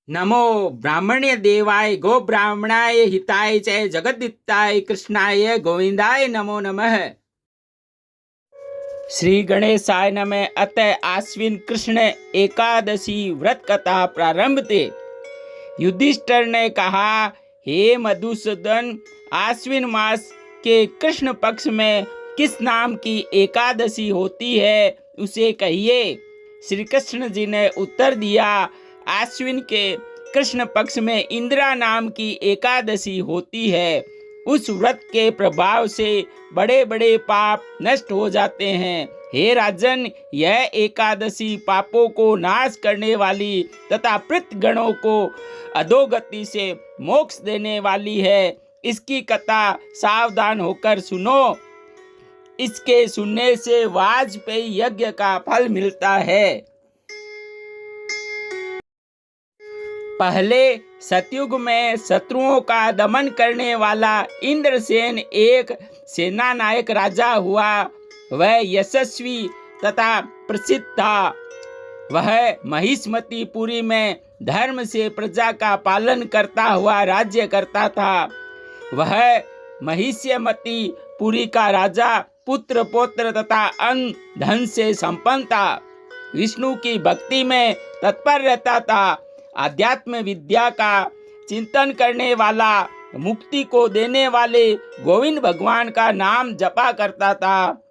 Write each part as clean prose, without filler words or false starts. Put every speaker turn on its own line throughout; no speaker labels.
नमो ब्राह्मण्य देवाय गो ब्राह्मणाय हिताय च जगद्दिताय कृष्णाय गोविंदाय नमो नमः। श्री गणेशाय नमः। अतः आश्विन कृष्ण एकादशी व्रत कथा प्रारंभ थे। युधिष्ठिर ने कहा, हे मधुसूदन, आश्विन मास के कृष्ण पक्ष में किस नाम की एकादशी होती है उसे कहिए। श्री कृष्ण जी ने उत्तर दिया, आश्विन के कृष्ण पक्ष में इंदिरा नाम की एकादशी होती है। उस व्रत के प्रभाव से बड़े बड़े पाप नष्ट हो जाते हैं। हे राजन, यह एकादशी पापों को नाश करने वाली तथा प्रेत गणों को अधोगति से मोक्ष देने वाली है। इसकी कथा सावधान होकर सुनो। इसके सुनने से वाजपेयी यज्ञ का फल मिलता है। पहले सतयुग में शत्रुओं का दमन करने वाला इंद्रसेन एक सेना नायक राजा हुआ। वह यशस्वी तथा प्रसिद्ध था। वह महिष्मतीपुरी में धर्म से प्रजा का पालन करता हुआ राज्य करता था। वह महिष्मतीपुरी का राजा पुत्र पौत्र तथा अन्न धन से संपन्न था। विष्णु की भक्ति में तत्पर रहता था। आध्यात्म विद्या का चिंतन करने वाला, मुक्ति को देने वाले गोविंद भगवान का नाम जपा करता था।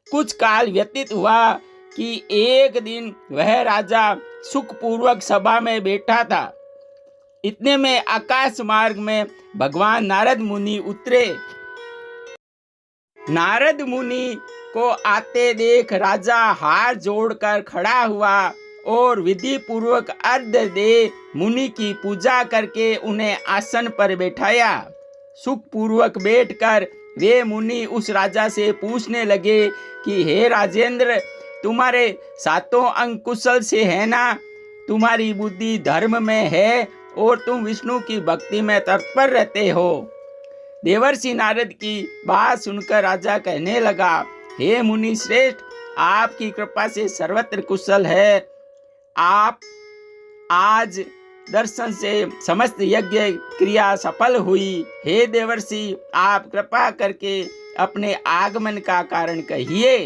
कुछ काल व्यतीत हुआ कि एक दिन वह राजा सुखपूर्वक सभा में बैठा था। इतने में आकाश मार्ग में भगवान नारद मुनि उतरे। नारद मुनि को आते देख राजा हाथ जोड़कर खड़ा हुआ और विधि पूर्वक अर्घ्य दे मुनि की पूजा करके उन्हें आसन पर बैठाया। सुख पूर्वक बैठकर वे मुनि उस राजा से पूछने लगे कि हे राजेंद्र, तुम्हारे सातों अंग कुशल से है ना? तुम्हारी बुद्धि धर्म में है और तुम विष्णु की भक्ति में तत्पर रहते हो। देवर्षि नारद की बात सुनकर राजा कहने लगा, हे मुनि श्रेष्ठ, आपकी कृपा से सर्वत्र कुशल है। आप आज दर्शन से समस्त यज्ञ क्रिया सफल हुई। हे देवर्षि, आप कृपा करके अपने आगमन का कारण कहिए।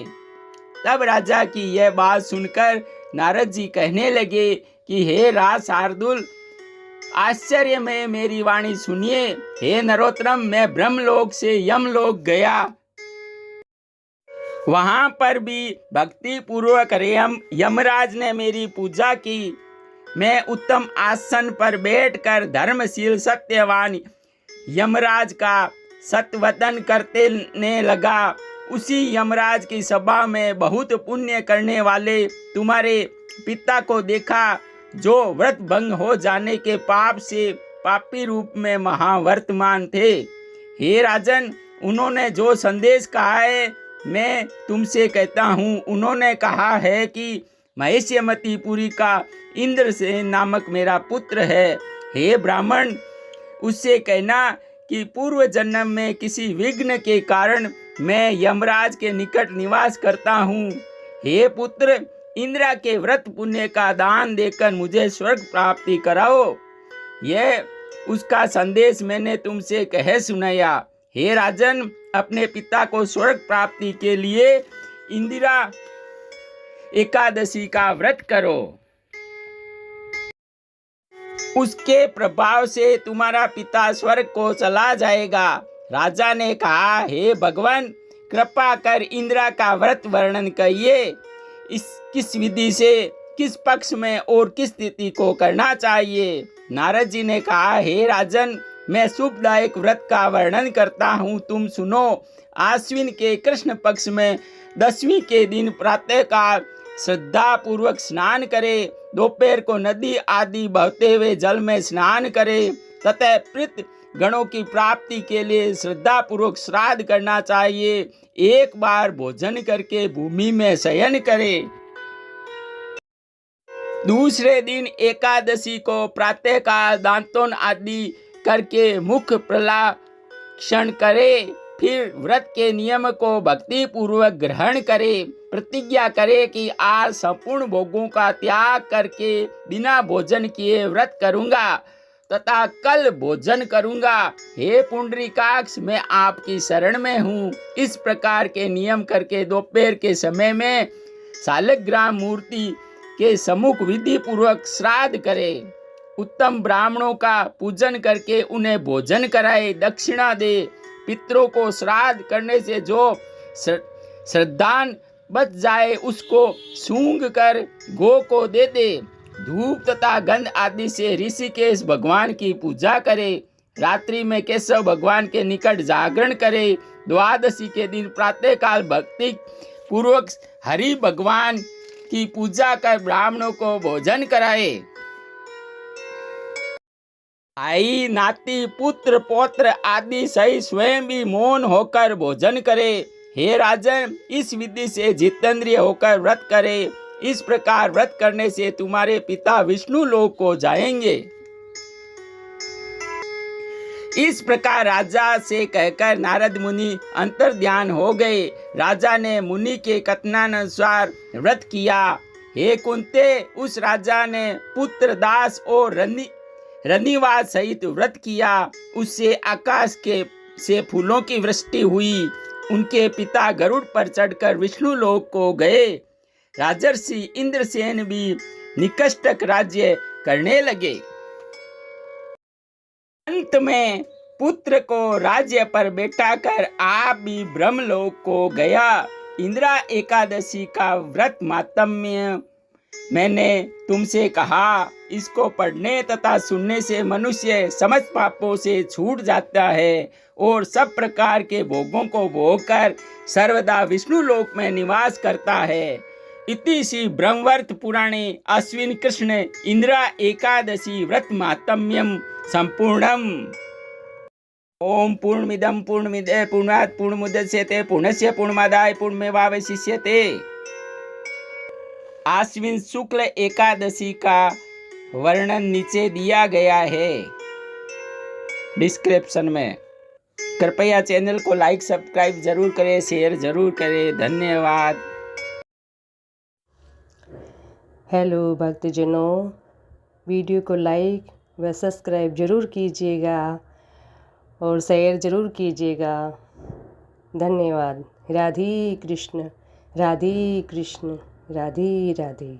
तब राजा की यह बात सुनकर नारद जी कहने लगे कि हे राज शार्दुल, आश्चर्य में मेरी वाणी सुनिए। हे नरोत्तम, मैं ब्रह्मलोक से यमलोक गया। वहां पर भी भक्ति पूर्वक यमराज ने मेरी पूजा की। मैं उत्तम आसन पर बैठकर धर्मशील सत्यवान यमराज का सतवदन करने लगा। उसी यमराज की सभा में बहुत पुण्य करने वाले तुम्हारे पिता को देखा, जो व्रत भंग हो जाने के पाप से पापी रूप में महावर्तमान थे। हे राजन, उन्होंने जो संदेश कहा है मैं तुमसे कहता हूँ। उन्होंने कहा है कि महिष्मतीपुरी का इंद्रसेन नामक मेरा पुत्र है। हे ब्राह्मण, उससे कहना कि पूर्व जन्म में किसी विघ्न के कारण मैं यमराज के निकट निवास करता हूँ। हे पुत्र, इंद्रा के व्रत पुण्य का दान देकर मुझे स्वर्ग प्राप्ति कराओ। यह उसका संदेश मैंने तुमसे कह सुनाया। हे राजन, अपने पिता को स्वर्ग प्राप्ति के लिए इंदिरा एकादशी का व्रत करो। उसके प्रभाव से तुम्हारा पिता स्वर्ग को चला जाएगा। राजा ने कहा, हे भगवान, कृपा कर इंदिरा का व्रत वर्णन करिए। किस विधि से, किस पक्ष में और किस तिथि को करना चाहिए। नारद जी ने कहा, हे राजन, मैं शुभदायक व्रत का वर्णन करता हूँ, तुम सुनो। आश्विन के कृष्ण पक्ष में 10वीं के दिन प्रातः काल श्रद्धा पूर्वक स्नान करे। दोपहर को नदी आदि बहते हुए जल में स्नान करे तथा प्रेत गणों की प्राप्ति के लिए श्रद्धा पूर्वक श्राद्ध करना चाहिए। एक बार भोजन करके भूमि में शयन करे। दूसरे दिन एकादशी को प्रातः काल दांतोन आदि करके मुख प्रलाक्षण करे। फिर व्रत के नियम को भक्ति पूर्वक ग्रहण करे। प्रतिज्ञा करे कि आज संपूर्ण भोगों का त्याग करके बिना भोजन किए व्रत करूंगा तथा कल भोजन करूंगा। हे पुंडरीकाक्ष, मैं आपकी शरण में हूँ। इस प्रकार के नियम करके दोपहर के समय में शालिग्राम मूर्ति के सम्मुख विधि पूर्वक श्राद्ध करे। उत्तम ब्राह्मणों का पूजन करके उन्हें भोजन कराए, दक्षिणा दे। पितरों को श्राद्ध करने से जो श्रद्धान बच जाए उसको सूंघ कर गो को दे दे। धूप तथा गंध आदि से ऋषिकेश भगवान की पूजा करे। रात्रि में केशव भगवान के निकट जागरण करे। द्वादशी के दिन प्रातःकाल भक्ति पूर्वक हरि भगवान की पूजा कर ब्राह्मणों को भोजन कराए। भाई, नाती, पुत्र, पौत्र आदि सही स्वयं भी मौन होकर भोजन करे। हे राजन, इस विधि से जितेंद्रिय होकर व्रत करे। इस प्रकार व्रत करने से तुम्हारे पिता विष्णु लोक को जाएंगे। इस प्रकार राजा से कहकर नारद मुनि अंतर्ध्यान हो गए। राजा ने मुनि के कथनानुसार व्रत किया। हे कुंते, उस राजा ने पुत्र, दास और रनिवास सहित व्रत किया। उससे आकाश से फूलों की वृष्टि हुई। उनके पिता गरुड़ पर चढ़कर विष्णु लोक को गए। राजर्षि इंद्रसेन भी निकष्टक राज्य करने लगे। अंत में पुत्र को राज्य पर बैठाकर आप भी ब्रह्मलोक को गया। इंदिरा एकादशी का व्रत मातम्य मैंने तुमसे कहा। इसको पढ़ने तथा सुनने से मनुष्य समस्त पापों से छूट जाता है और सब प्रकार के भोगों को भोगकर सर्वदा विष्णु लोक में निवास करता है। इति श्री ब्रह्मवर्त पुराणे अश्विन कृष्ण इंदिरा एकादशी व्रत मातम्यम संपूर्णम। ओम पूर्णमिदं पूर्णमिदे पूर्णात् पूर्णमुदच्यते पूर्णस्य पूर्णमादाय पूर्णमेवावशिष्यते। आश्विन शुक्ल एकादशी का वर्णन नीचे दिया गया है डिस्क्रिप्शन में। कृपया चैनल को लाइक सब्सक्राइब जरूर करें, शेयर जरूर करें। धन्यवाद।
हेलो भक्तजनों, वीडियो को लाइक व सब्सक्राइब जरूर कीजिएगा और शेयर जरूर कीजिएगा। धन्यवाद। राधे कृष्ण, राधे कृष्ण, राधे राधे।